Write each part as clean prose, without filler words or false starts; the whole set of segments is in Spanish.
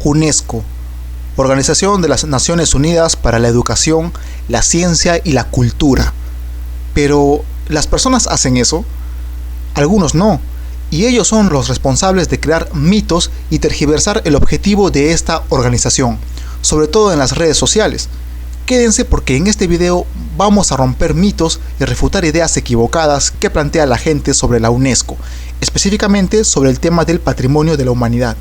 UNESCO, Organización de las Naciones Unidas para la Educación, la Ciencia y la Cultura. Pero, ¿las personas hacen eso? Algunos no, y ellos son los responsables de crear mitos y tergiversar el objetivo de esta organización, sobre todo en las redes sociales. Quédense porque en este video vamos a romper mitos y refutar ideas equivocadas que plantea la gente sobre la UNESCO, específicamente sobre el tema del patrimonio de la humanidad.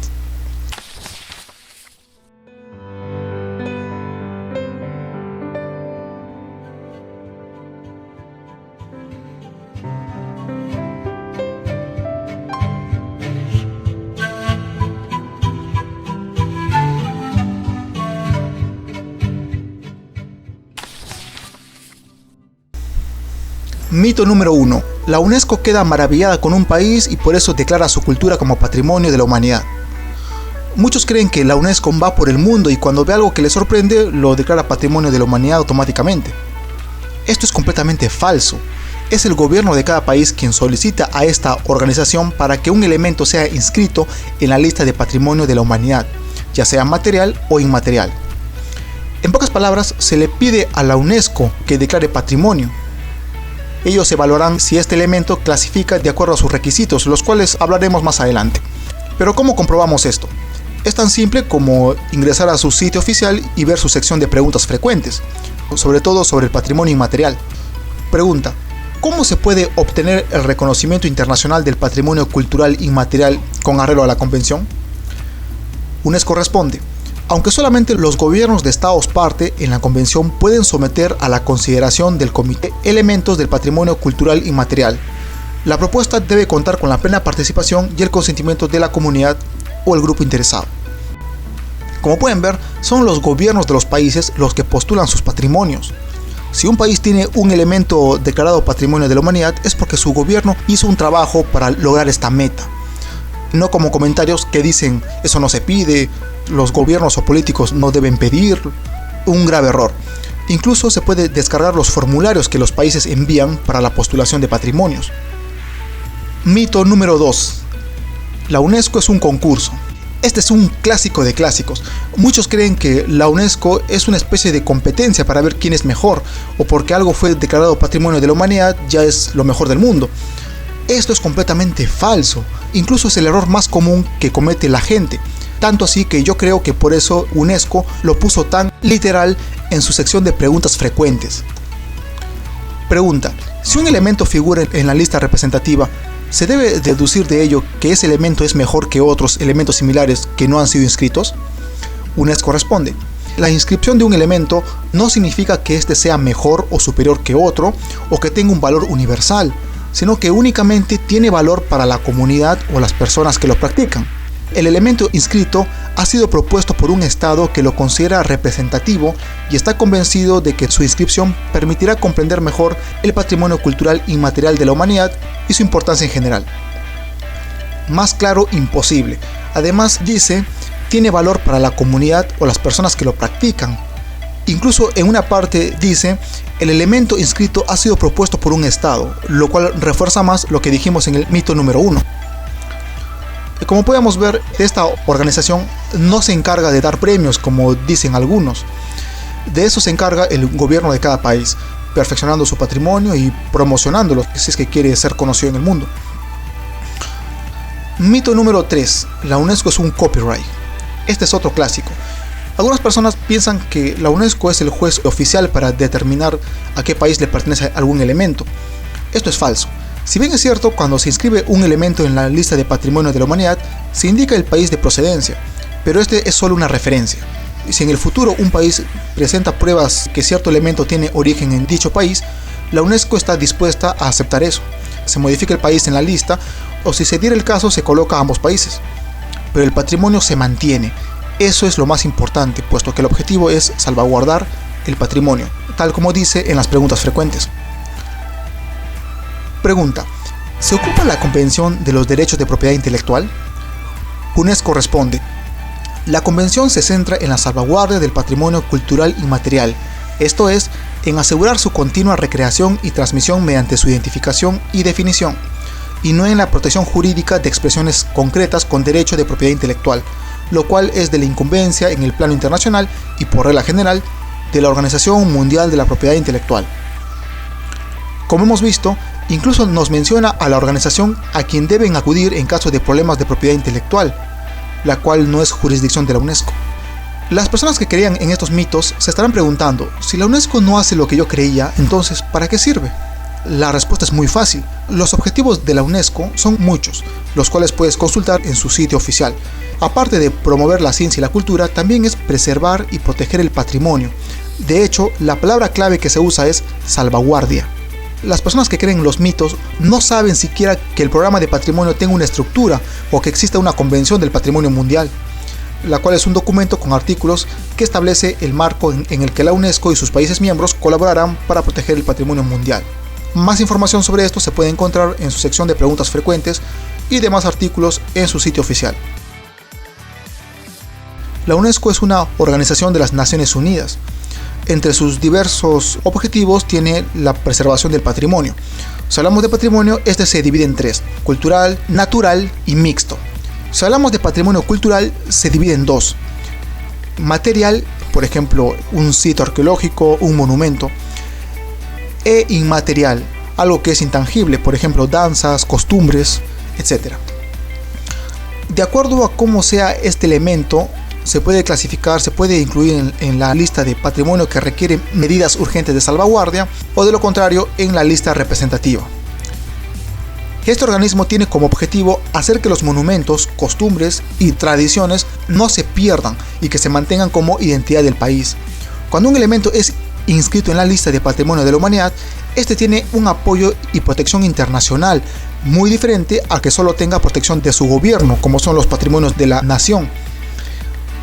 Mito número 1. La UNESCO queda maravillada con un país y por eso declara su cultura como patrimonio de la humanidad. Muchos creen que la UNESCO va por el mundo y cuando ve algo que le sorprende, lo declara patrimonio de la humanidad automáticamente. Esto es completamente falso. Es el gobierno de cada país quien solicita a esta organización para que un elemento sea inscrito en la lista de patrimonio de la humanidad, ya sea material o inmaterial. En pocas palabras, se le pide a la UNESCO que declare patrimonio. Ellos evaluarán si este elemento clasifica de acuerdo a sus requisitos, los cuales hablaremos más adelante. Pero ¿cómo comprobamos esto? Es tan simple como ingresar a su sitio oficial y ver su sección de preguntas frecuentes, sobre todo sobre el patrimonio inmaterial. Pregunta: ¿cómo se puede obtener el reconocimiento internacional del patrimonio cultural inmaterial con arreglo a la convención? UNESCO responde: aunque solamente los gobiernos de estados parte en la convención pueden someter a la consideración del comité elementos del patrimonio cultural inmaterial, la propuesta debe contar con la plena participación y el consentimiento de la comunidad o el grupo interesado. Como pueden ver, son los gobiernos de los países los que postulan sus patrimonios. Si un país tiene un elemento declarado patrimonio de la humanidad es porque su gobierno hizo un trabajo para lograr esta meta. No como comentarios que dicen eso no se pide, los gobiernos o políticos no deben pedir, un grave error. Incluso se puede descargar los formularios que los países envían para la postulación de patrimonios. Mito número 2. La UNESCO es un concurso. Este es un clásico de clásicos. Muchos creen que la UNESCO es una especie de competencia para ver quién es mejor, o porque algo fue declarado patrimonio de la humanidad ya es lo mejor del mundo. Esto es completamente falso, incluso es el error más común que comete la gente, tanto así que yo creo que por eso UNESCO lo puso tan literal en su sección de preguntas frecuentes. Pregunta: si un elemento figura en la lista representativa, ¿se debe deducir de ello que ese elemento es mejor que otros elementos similares que no han sido inscritos? UNESCO responde: la inscripción de un elemento no significa que éste sea mejor o superior que otro o que tenga un valor universal, sino que únicamente tiene valor para la comunidad o las personas que lo practican. El elemento inscrito ha sido propuesto por un estado que lo considera representativo y está convencido de que su inscripción permitirá comprender mejor el patrimonio cultural inmaterial de la humanidad y su importancia en general. Más claro, imposible. Además dice, tiene valor para la comunidad o las personas que lo practican. Incluso en una parte dice, el elemento inscrito ha sido propuesto por un estado, lo cual refuerza más lo que dijimos en el mito número 1. Como podemos ver, esta organización no se encarga de dar premios como dicen algunos. De eso se encarga el gobierno de cada país, perfeccionando su patrimonio y promocionándolo si es que quiere ser conocido en el mundo. Mito número 3. La UNESCO es un copyright. Este es otro clásico. Algunas personas piensan que la UNESCO es el juez oficial para determinar a qué país le pertenece algún elemento. Esto es falso. Si bien es cierto, cuando se inscribe un elemento en la lista de patrimonio de la humanidad, se indica el país de procedencia, pero este es solo una referencia. Si en el futuro un país presenta pruebas que cierto elemento tiene origen en dicho país, la UNESCO está dispuesta a aceptar eso. Se modifica el país en la lista, o si se diera el caso, se coloca a ambos países. Pero el patrimonio se mantiene. Eso es lo más importante, puesto que el objetivo es salvaguardar el patrimonio, tal como dice en las preguntas frecuentes. Pregunta: ¿se ocupa la Convención de los Derechos de Propiedad Intelectual? UNESCO responde: la Convención se centra en la salvaguardia del patrimonio cultural inmaterial, esto es, en asegurar su continua recreación y transmisión mediante su identificación y definición, y no en la protección jurídica de expresiones concretas con derecho de propiedad intelectual, lo cual es de la incumbencia en el plano internacional y por regla general de la Organización Mundial de la Propiedad Intelectual. Como hemos visto, incluso nos menciona a la organización a quien deben acudir en caso de problemas de propiedad intelectual, la cual no es jurisdicción de la UNESCO. Las personas que creían en estos mitos se estarán preguntando, si la UNESCO no hace lo que yo creía, entonces ¿para qué sirve? La respuesta es muy fácil. Los objetivos de la UNESCO son muchos, los cuales puedes consultar en su sitio oficial. Aparte de promover la ciencia y la cultura, también es preservar y proteger el patrimonio. De hecho, la palabra clave que se usa es salvaguardia. Las personas que creen en los mitos no saben siquiera que el programa de patrimonio tenga una estructura o que exista una convención del patrimonio mundial, la cual es un documento con artículos que establece el marco en el que la UNESCO y sus países miembros colaborarán para proteger el patrimonio mundial. Más información sobre esto se puede encontrar en su sección de preguntas frecuentes y demás artículos en su sitio oficial. La UNESCO es una organización de las Naciones Unidas. Entre sus diversos objetivos tiene la preservación del patrimonio. Si hablamos de patrimonio, este se divide en tres: cultural, natural y mixto. Si hablamos de patrimonio cultural, se divide en dos: material, por ejemplo, un sitio arqueológico, un monumento, e inmaterial, algo que es intangible, por ejemplo, danzas, costumbres, etc. De acuerdo a cómo sea este elemento, se puede clasificar, se puede incluir en la lista de patrimonio que requiere medidas urgentes de salvaguardia, o de lo contrario, en la lista representativa. Este organismo tiene como objetivo hacer que los monumentos, costumbres y tradiciones no se pierdan y que se mantengan como identidad del país. Cuando un elemento es inscrito en la lista de patrimonio de la humanidad, este tiene un apoyo y protección internacional muy diferente a que solo tenga protección de su gobierno, como son los patrimonios de la nación.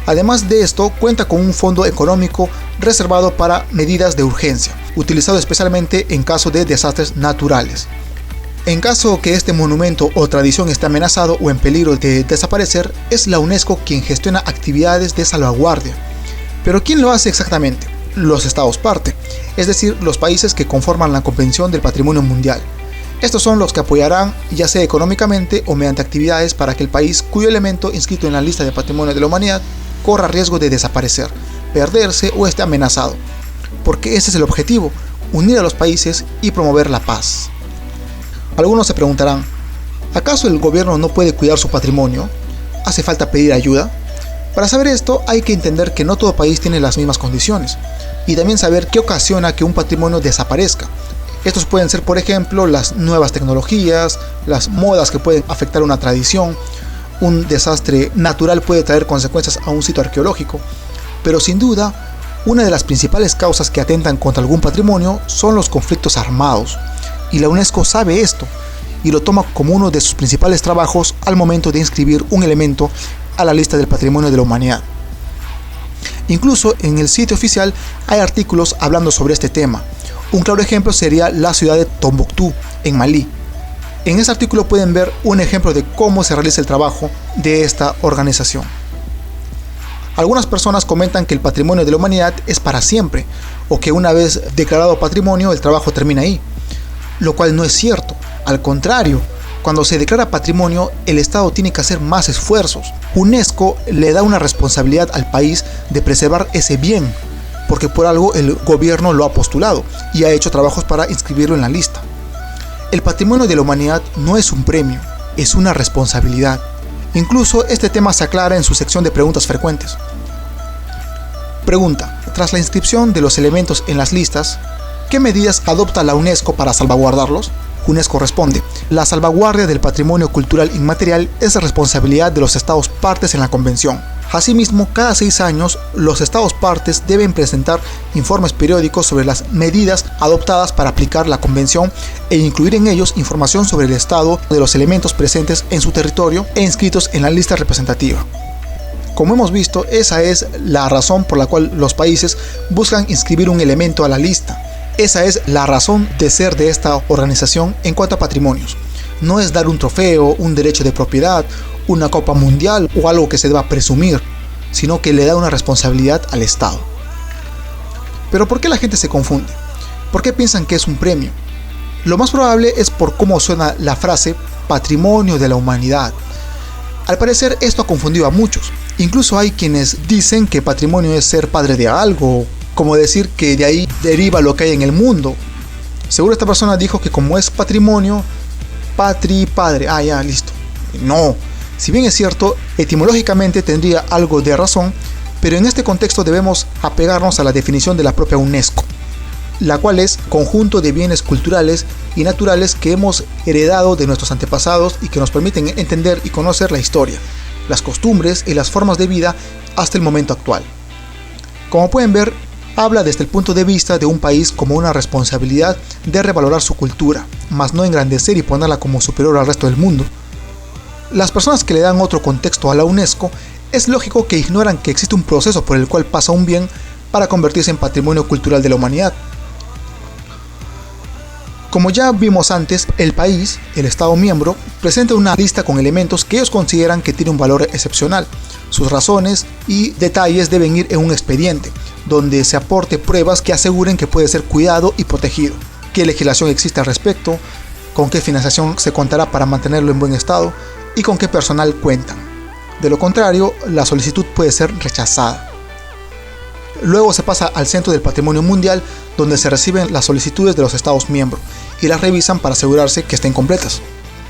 Además de esto, cuenta con un fondo económico reservado para medidas de urgencia, utilizado especialmente en caso de desastres naturales. En caso que este monumento o tradición esté amenazado o en peligro de desaparecer, es la UNESCO quien gestiona actividades de salvaguardia. ¿Pero quién lo hace exactamente? Los Estados parte, es decir, los países que conforman la Convención del Patrimonio Mundial. Estos son los que apoyarán, ya sea económicamente o mediante actividades, para que el país cuyo elemento inscrito en la lista de Patrimonio de la Humanidad corra riesgo de desaparecer, perderse o esté amenazado. Porque ese es el objetivo: unir a los países y promover la paz. Algunos se preguntarán, ¿acaso el gobierno no puede cuidar su patrimonio? ¿Hace falta pedir ayuda? Para saber esto hay que entender que no todo país tiene las mismas condiciones, y también saber qué ocasiona que un patrimonio desaparezca. Estos pueden ser, por ejemplo, las nuevas tecnologías, las modas que pueden afectar una tradición. Un desastre natural puede traer consecuencias a un sitio arqueológico, pero sin duda, una de las principales causas que atentan contra algún patrimonio son los conflictos armados, y la UNESCO sabe esto, y lo toma como uno de sus principales trabajos al momento de inscribir un elemento a la lista del patrimonio de la humanidad. Incluso en el sitio oficial hay artículos hablando sobre este tema. Un claro ejemplo sería la ciudad de Tombuctú, en Malí. En este artículo pueden ver un ejemplo de cómo se realiza el trabajo de esta organización. Algunas personas comentan que el patrimonio de la humanidad es para siempre, o que una vez declarado patrimonio el trabajo termina ahí, lo cual no es cierto. Al contrario, cuando se declara patrimonio, el Estado tiene que hacer más esfuerzos. UNESCO le da una responsabilidad al país de preservar ese bien, porque por algo el gobierno lo ha postulado y ha hecho trabajos para inscribirlo en la lista. El patrimonio de la humanidad no es un premio, es una responsabilidad. Incluso este tema se aclara en su sección de preguntas frecuentes. Pregunta: tras la inscripción de los elementos en las listas, ¿qué medidas adopta la UNESCO para salvaguardarlos? UNESCO responde: la salvaguardia del patrimonio cultural inmaterial es responsabilidad de los Estados partes en la Convención. Asimismo, cada 6 años, los Estados partes deben presentar informes periódicos sobre las medidas adoptadas para aplicar la Convención e incluir en ellos información sobre el estado de los elementos presentes en su territorio e inscritos en la lista representativa. Como hemos visto, esa es la razón por la cual los países buscan inscribir un elemento a la lista. Esa es la razón de ser de esta organización en cuanto a patrimonios. No es dar un trofeo, un derecho de propiedad, una copa mundial o algo que se deba presumir, sino que le da una responsabilidad al Estado. Pero ¿por qué la gente se confunde? ¿Por qué piensan que es un premio? Lo más probable es por cómo suena la frase patrimonio de la humanidad. Al parecer esto ha confundido a muchos, Incluso hay quienes dicen que patrimonio es ser padre de algo, como decir que de ahí deriva lo que hay en el mundo. Seguro esta persona dijo que como es patrimonio, patri, padre, ya, listo. No, si bien es cierto, etimológicamente tendría algo de razón, pero en este contexto debemos apegarnos a la definición de la propia UNESCO, la cual es conjunto de bienes culturales y naturales que hemos heredado de nuestros antepasados y que nos permiten entender y conocer la historia, las costumbres y las formas de vida hasta el momento actual. Como pueden ver, habla desde el punto de vista de un país como una responsabilidad de revalorar su cultura, mas no engrandecer y ponerla como superior al resto del mundo. Las personas que le dan otro contexto a la UNESCO es lógico que ignoran que existe un proceso por el cual pasa un bien para convertirse en patrimonio cultural de la humanidad. Como ya vimos antes, el país, el Estado miembro, presenta una lista con elementos que ellos consideran que tiene un valor excepcional. Sus razones y detalles deben ir en un expediente, donde se aporte pruebas que aseguren que puede ser cuidado y protegido, qué legislación existe al respecto, con qué financiación se contará para mantenerlo en buen estado y con qué personal cuentan. De lo contrario, la solicitud puede ser rechazada. Luego se pasa al Centro del Patrimonio Mundial, donde se reciben las solicitudes de los Estados miembros y las revisan para asegurarse que estén completas.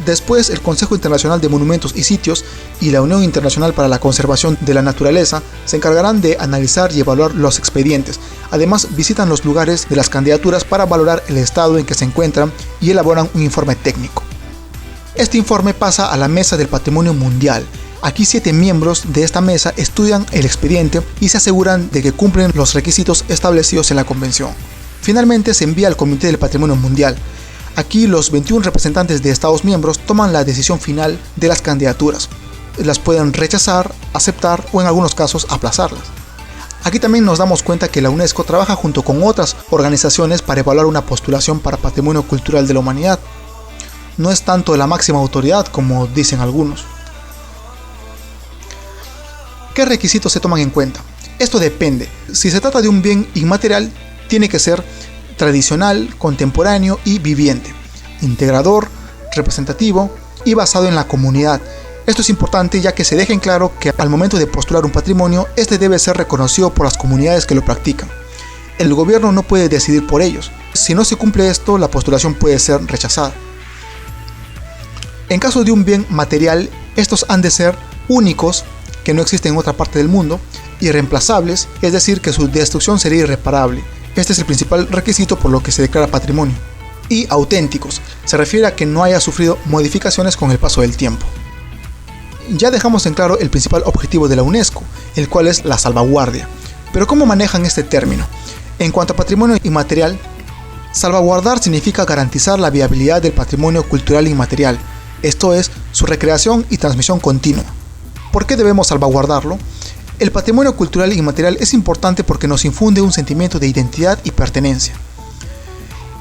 Después, el Consejo Internacional de Monumentos y Sitios y la Unión Internacional para la Conservación de la Naturaleza se encargarán de analizar y evaluar los expedientes. Además, visitan los lugares de las candidaturas para valorar el estado en que se encuentran y elaboran un informe técnico. Este informe pasa a la Mesa del Patrimonio Mundial. Aquí 7 miembros de esta mesa estudian el expediente y se aseguran de que cumplen los requisitos establecidos en la convención. Finalmente se envía al Comité del Patrimonio Mundial. Aquí los 21 representantes de Estados miembros toman la decisión final de las candidaturas. Las pueden rechazar, aceptar o en algunos casos aplazarlas. Aquí también nos damos cuenta que la UNESCO trabaja junto con otras organizaciones para evaluar una postulación para Patrimonio Cultural de la Humanidad. No es tanto la máxima autoridad como dicen algunos. ¿Qué requisitos se toman en cuenta? Esto depende. Si se trata de un bien inmaterial, tiene que ser tradicional, contemporáneo y viviente, integrador, representativo y basado en la comunidad. Esto es importante ya que se deja en claro que al momento de postular un patrimonio, este debe ser reconocido por las comunidades que lo practican. El gobierno no puede decidir por ellos. Si no se cumple esto, la postulación puede ser rechazada. En caso de un bien material, estos han de ser únicos, que no existen en otra parte del mundo, irreemplazables, es decir, que su destrucción sería irreparable. Este es el principal requisito por lo que se declara patrimonio. Y auténticos, se refiere a que no haya sufrido modificaciones con el paso del tiempo. Ya dejamos en claro el principal objetivo de la UNESCO, el cual es la salvaguardia. Pero ¿cómo manejan este término? En cuanto a patrimonio inmaterial, salvaguardar significa garantizar la viabilidad del patrimonio cultural inmaterial, esto es, su recreación y transmisión continua. ¿Por qué debemos salvaguardarlo? El patrimonio cultural inmaterial es importante porque nos infunde un sentimiento de identidad y pertenencia.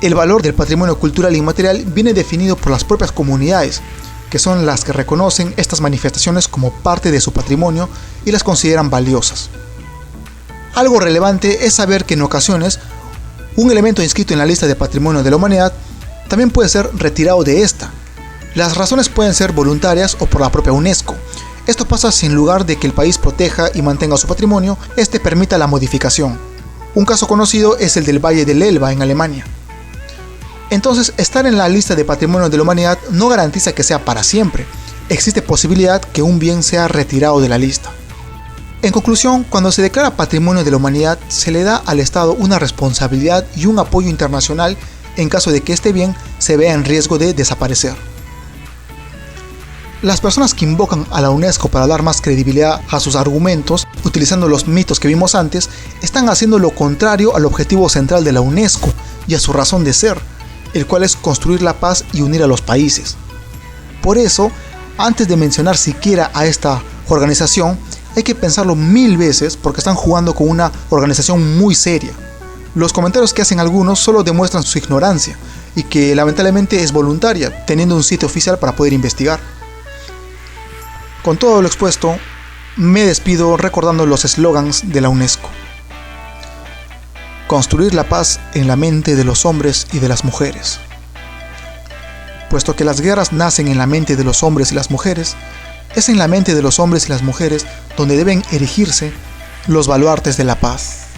El valor del patrimonio cultural inmaterial viene definido por las propias comunidades, que son las que reconocen estas manifestaciones como parte de su patrimonio y las consideran valiosas. Algo relevante es saber que en ocasiones un elemento inscrito en la lista de patrimonio de la humanidad también puede ser retirado de esta. Las razones pueden ser voluntarias o por la propia UNESCO. Esto pasa si en lugar de que el país proteja y mantenga su patrimonio, este permita la modificación. Un caso conocido es el del Valle del Elba en Alemania. Entonces, estar en la lista de patrimonio de la humanidad no garantiza que sea para siempre. Existe posibilidad que un bien sea retirado de la lista. En conclusión, cuando se declara patrimonio de la humanidad, se le da al Estado una responsabilidad y un apoyo internacional en caso de que este bien se vea en riesgo de desaparecer. Las personas que invocan a la UNESCO para dar más credibilidad a sus argumentos, utilizando los mitos que vimos antes, están haciendo lo contrario al objetivo central de la UNESCO y a su razón de ser, el cual es construir la paz y unir a los países. Por eso, antes de mencionar siquiera a esta organización, hay que pensarlo 1000 veces porque están jugando con una organización muy seria. Los comentarios que hacen algunos solo demuestran su ignorancia y que lamentablemente es voluntaria, teniendo un sitio oficial para poder investigar. Con todo lo expuesto, me despido recordando los eslogans de la UNESCO. Construir la paz en la mente de los hombres y de las mujeres. Puesto que las guerras nacen en la mente de los hombres y las mujeres, es en la mente de los hombres y las mujeres donde deben erigirse los baluartes de la paz.